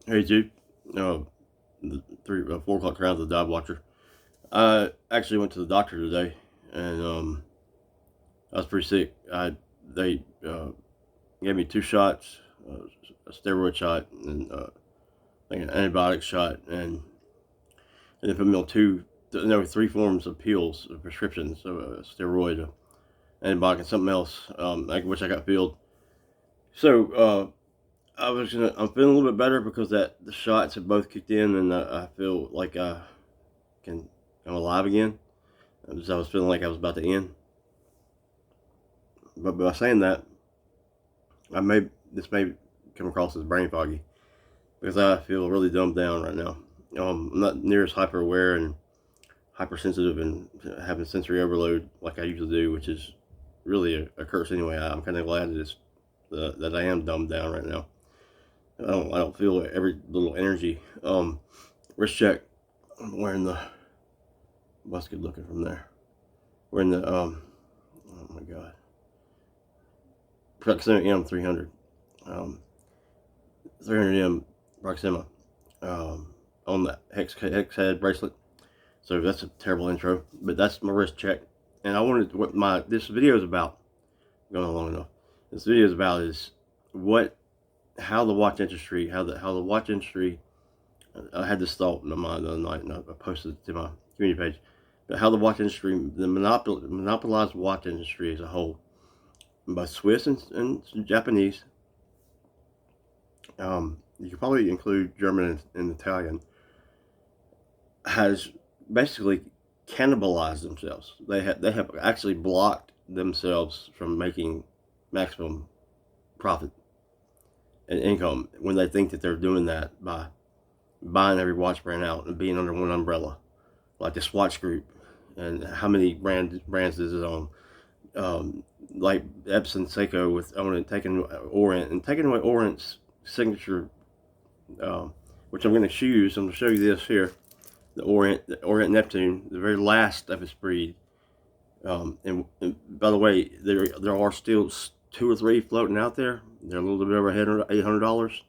Hey Jude, the 4 o'clock crowd of the dive watcher. I actually went to the doctor today, and I was pretty sick. They gave me 2 shots, a steroid shot, and I think an antibiotic shot, and they put me on no, 3 forms of pills, prescriptions, so a steroid, antibiotic, and something else, which I got filled. So I'm feeling a little bit better because that the shots have both kicked in, and I feel like I'm alive again. I was feeling like I was about to end. But by saying that, this may come across as brain foggy because I feel really dumbed down right now. I'm not near as hyper aware and hypersensitive and having sensory overload like I usually do, which is really a curse anyway. I'm kind of glad that I am dumbed down right now. I don't feel every little energy. Wrist check. I'm wearing the. What's good looking from there? Wearing the. Oh my god. Proxima M300. 300M Proxima. On the hex head bracelet. So that's a terrible intro, but that's my wrist check. And I wanted what this video is about. Going on long enough. This video is about is how the watch industry, how the watch industry. I had this thought in my mind the other night, and I posted it to my community page. But how the watch industry, the monopolized watch industry as a whole, by Swiss and Japanese. You could probably include German and Italian. Has basically cannibalized themselves. They have actually blocked themselves from making maximum profit and income when they think that they're doing that by buying every watch brand out and being under one umbrella, like the Swatch Group. And how many brands is it on? Like Epson, Seiko with taking Orient and taking away Orient's signature, which I'm going to choose. I'm going to show you this here, the Orient Neptune, the very last of its breed. And by the way, there are still 2 or 3 floating out there. They're a little bit over $800.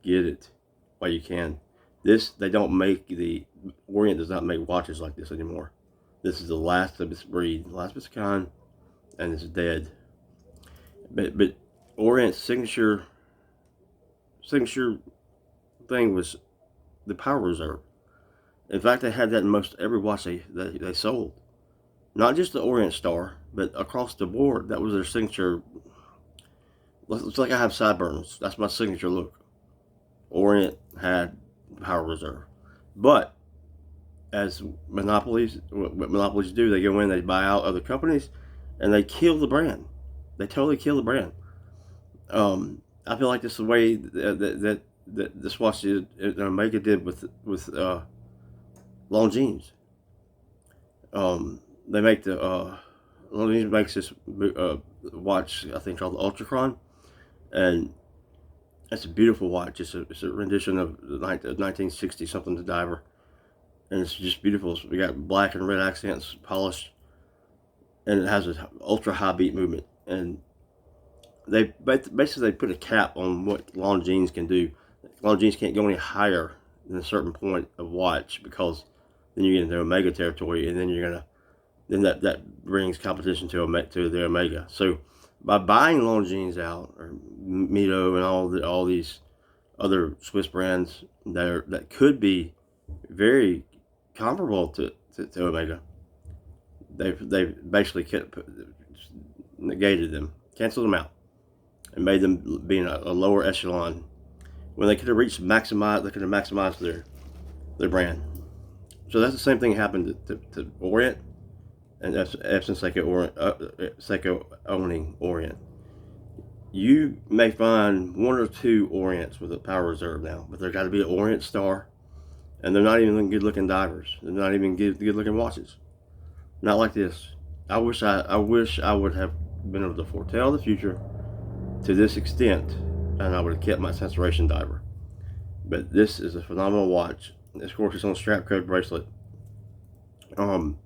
Get it while you can. They don't make Orient does not make watches like this anymore. This is the last of its breed, last of its kind, and it's dead. But Orient's signature thing was the power reserve. In fact, they had that in most every watch they sold. Not just the Orient Star, but across the board, that was their signature. It's like I have sideburns. That's my signature look. Orient had power reserve. But as what monopolies do, they go in, they buy out other companies, and they kill the brand. They totally kill the brand. I feel like this is the way that this watch Omega did with Longines. They make Longines makes this watch, I think, called the Ultrachron, and it's a beautiful watch. It's a rendition of the 1960 something, the diver, and it's just beautiful. We got black and red accents, polished, and it has an ultra high beat movement. And they basically put a cap on what Longines can do. Longines can't go any higher than a certain point of watch, because then you get into Omega territory, and then that brings competition to the Omega. So by buying Longines out, or Mito and all these other Swiss brands that could be very comparable to Omega, they basically negated them, canceled them out, and made them be in a lower echelon when they could have maximized their brand. So that's the same thing happened to Orient, and that's Epson Seiko owning Orient. You may find 1 or 2 Orients with a power reserve now, but there's got to be an Orient Star, and they're not even good looking divers. They're not even good looking watches. Not like this. I wish I would have been able to foretell the future to this extent, and I would have kept my Sensoration diver. But this is a phenomenal watch. Of course, it's on a strap code bracelet. If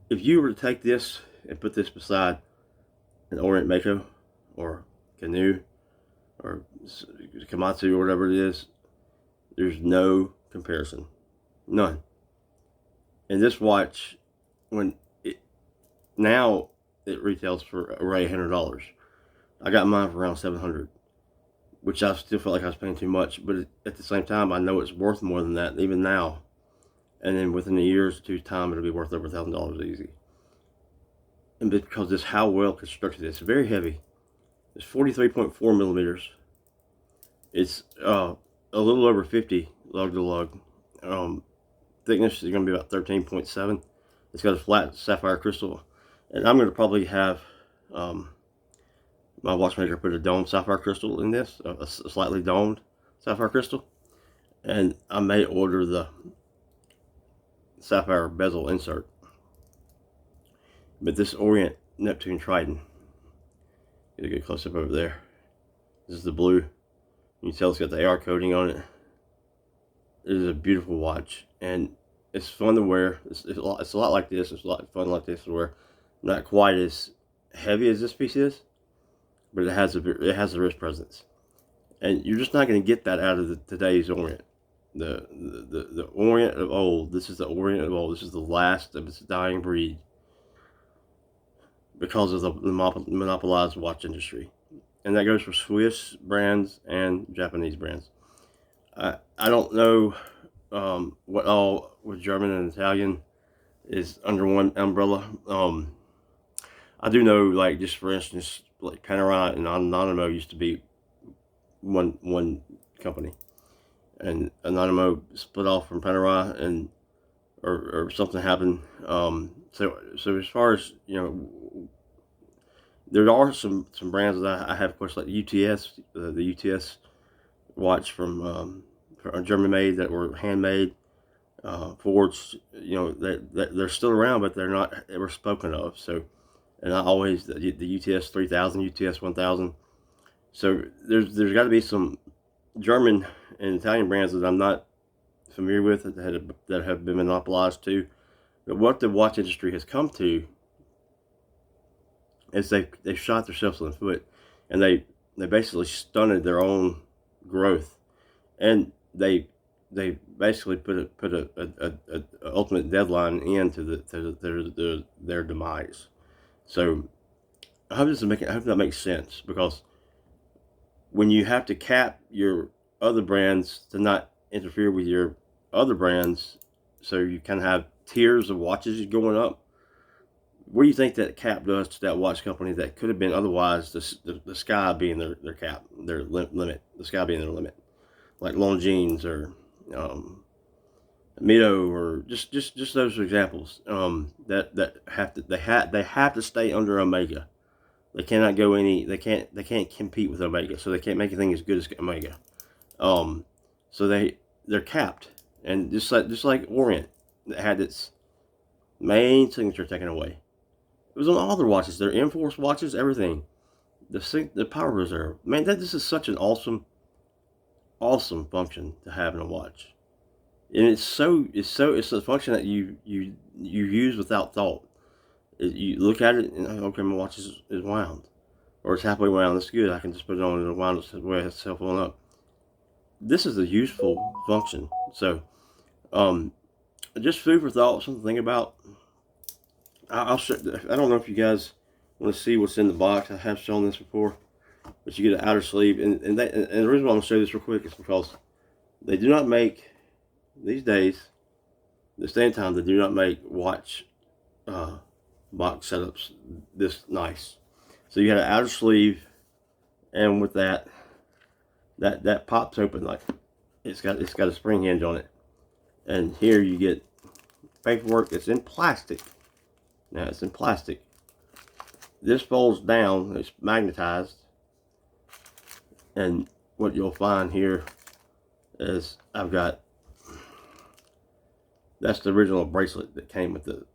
you were to take this and put this beside an Orient Mako or Canoe or Komatsu or whatever it is. There's no comparison, none. And this watch, when now it retails for around $800. I got mine for around $700, which I still felt like I was paying too much. But at the same time, I know it's worth more than that, even now. And then within a year or two's time, it'll be worth over $1,000 easy. And because it's how well constructed, it's very heavy. It's 43.4 millimeters. It's a little over 50 lug to lug. Thickness is going to be about 13.7. It's got a flat sapphire crystal, and I'm going to probably have my watchmaker put a domed sapphire crystal in this, a slightly domed sapphire crystal, and I may order the sapphire bezel insert. But this Orient Neptune Triton, get a good close up over there. This is the blue. You can tell it's got the AR coating on it. It is a beautiful watch, and it's fun to wear. It's a lot like this. It's a lot of fun like this to wear. Not quite as heavy as this piece is, but it has a wrist presence, and you're just not going to get that out of today's Orient. The Orient of old. This is the Orient of old. This is the last of its dying breed because of the monopolized watch industry, and that goes for Swiss brands and Japanese brands. I don't know what all with German and Italian is under one umbrella. I do know, like, just for instance, like Panerai and Anonimo used to be one company, and Anonimo split off from Panerai, and or something happened. So as far as there are some brands that I have, of course, like UTS, the UTS watch from German made that were handmade, forged. They're still around, but they're not ever spoken of. So, and I always the UTS 3000, UTS 1000. So there's got to be some German and Italian brands that I'm not familiar with that have been monopolized too. But what the watch industry has come to is they shot themselves in the foot, and they basically stunted their own growth, and they basically put a ultimate deadline into their demise. So I hope that makes sense, because when you have to cap your other brands to not interfere with your other brands, so you kind of have tiers of watches going up. What do you think that cap does to that watch company that could have been otherwise the sky being their cap, their limit, the sky being their limit, like Longines or Mito, or just those examples that have to stay under Omega. They cannot go they can't compete with Omega, so they can't make anything as good as Omega. So they're capped, and just like Orient, that had its main signature taken away. It was on all their watches, their Enforce watches, everything. The power reserve. Man, this is such an awesome function to have in a watch, and it's a function that you use without thought. You look at it and, okay, my watch is wound, or it's halfway wound. That's good. I can just put it on and wind itself on up. This is a useful function. So, just food for thought, something to think about. I don't know if you guys want to see what's in the box. I have shown this before, but you get an outer sleeve, and the reason why I'm going to show this real quick is because they do not make, these days, this day and time, they do not make watch box setups this nice. So you got an outer sleeve, and with that pops open, like it's got a spring hinge on it, and here you get paperwork that's in plastic. Now it's in plastic. This folds down, it's magnetized, and what you'll find here is that's the original bracelet that came with the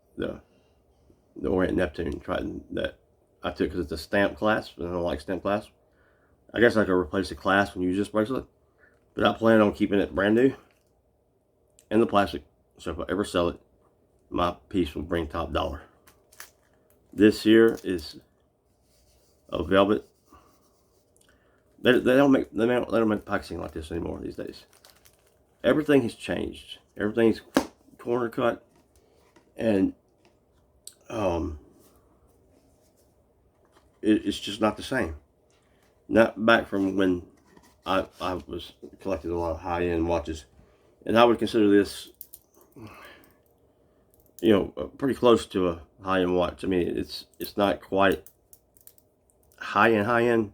Orient Neptune Triton that I took, because it's a stamp clasp, and I don't like stamp clasp. I guess I could replace the clasp and use this bracelet, but I plan on keeping it brand new in the plastic, so if I ever sell it, my piece will bring top dollar. This here is a velvet. They don't make packaging like this anymore these days. Everything has changed. Everything's corner cut, and it's just not the same. Not back from when I was collecting a lot of high end watches, and I would consider this, pretty close to a high end watch. I mean, it's not quite high end,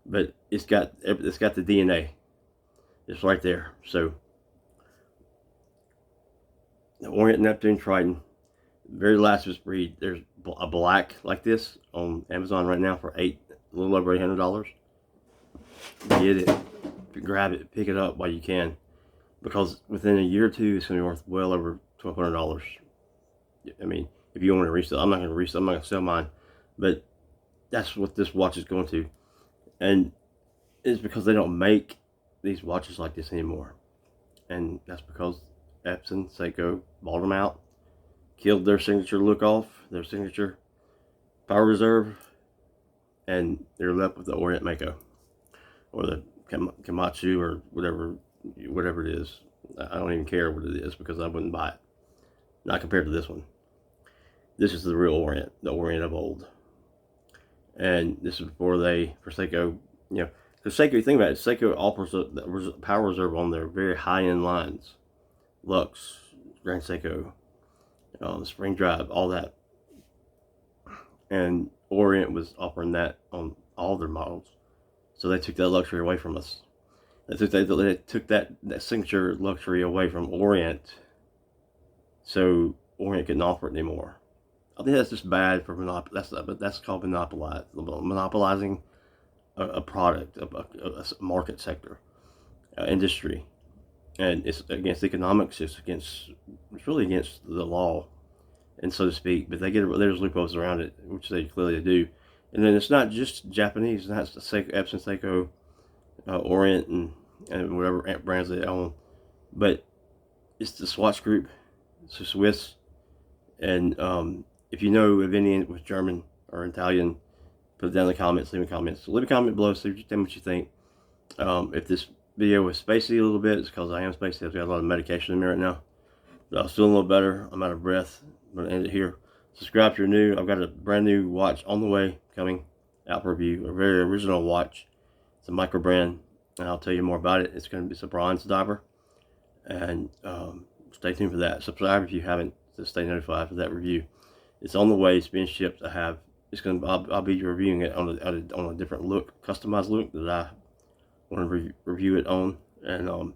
but it's got the DNA. It's right there. So the Orient Neptune Triton, very last of its breed. There's a black like this on Amazon right now for a little over $800. Get it, grab it, pick it up while you can, because within a year or two, it's gonna be worth well over $1,200. I mean, if you want to resell, I'm not gonna resell. I'm not gonna sell mine, but that's what this watch is going to, and it's because they don't make these watches like this anymore, and that's because Epson, Seiko bought them out, killed their signature look off, their signature power reserve, and they're left with the Orient Mako, or the Komatsu, or whatever it is. I don't even care what it is, because I wouldn't buy it. Not compared to this one. This is the real Orient, the Orient of old. And this is before for Seiko, because Seiko, think about it, Seiko offers a power reserve on their very high-end lines. Lux, Grand Seiko, Spring Drive, all that. And Orient was offering that on all their models. So they took that luxury away from us. They took that signature luxury away from Orient, so Orient couldn't offer it anymore. I think that's just bad for that's called monopolizing a product, a market sector, industry, and it's against economics. It's really against the law, and so to speak. But there's loopholes around it, which they clearly do. And then it's not just Japanese. That's the Epson, Seiko, Orient, and whatever brands they own, but it's the Swatch Group. It's a Swiss, and if you know of any with German or Italian, put it down in the comments. Leave a comment. So leave a comment below. So tell me what you think. If this video was spacey a little bit, it's because I am spacey. I've got a lot of medication in me right now, but I'm feeling a little better. I'm out of breath. I'm gonna end it here. Subscribe if you're new. I've got a brand new watch on the way, coming out for review. A very original watch. It's a micro brand, and I'll tell you more about it. It's a bronze diver, and stay tuned for that. Subscribe if you haven't, to stay notified for that review. It's on the way. It's being shipped. I'll be reviewing it on a different look, customized look that I want to review it on, and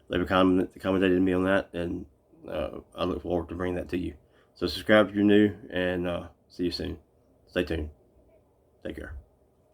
leave a comment, commented me on that, and I look forward to bringing that to you. So subscribe if you're new, and see you soon. Stay tuned. Take care.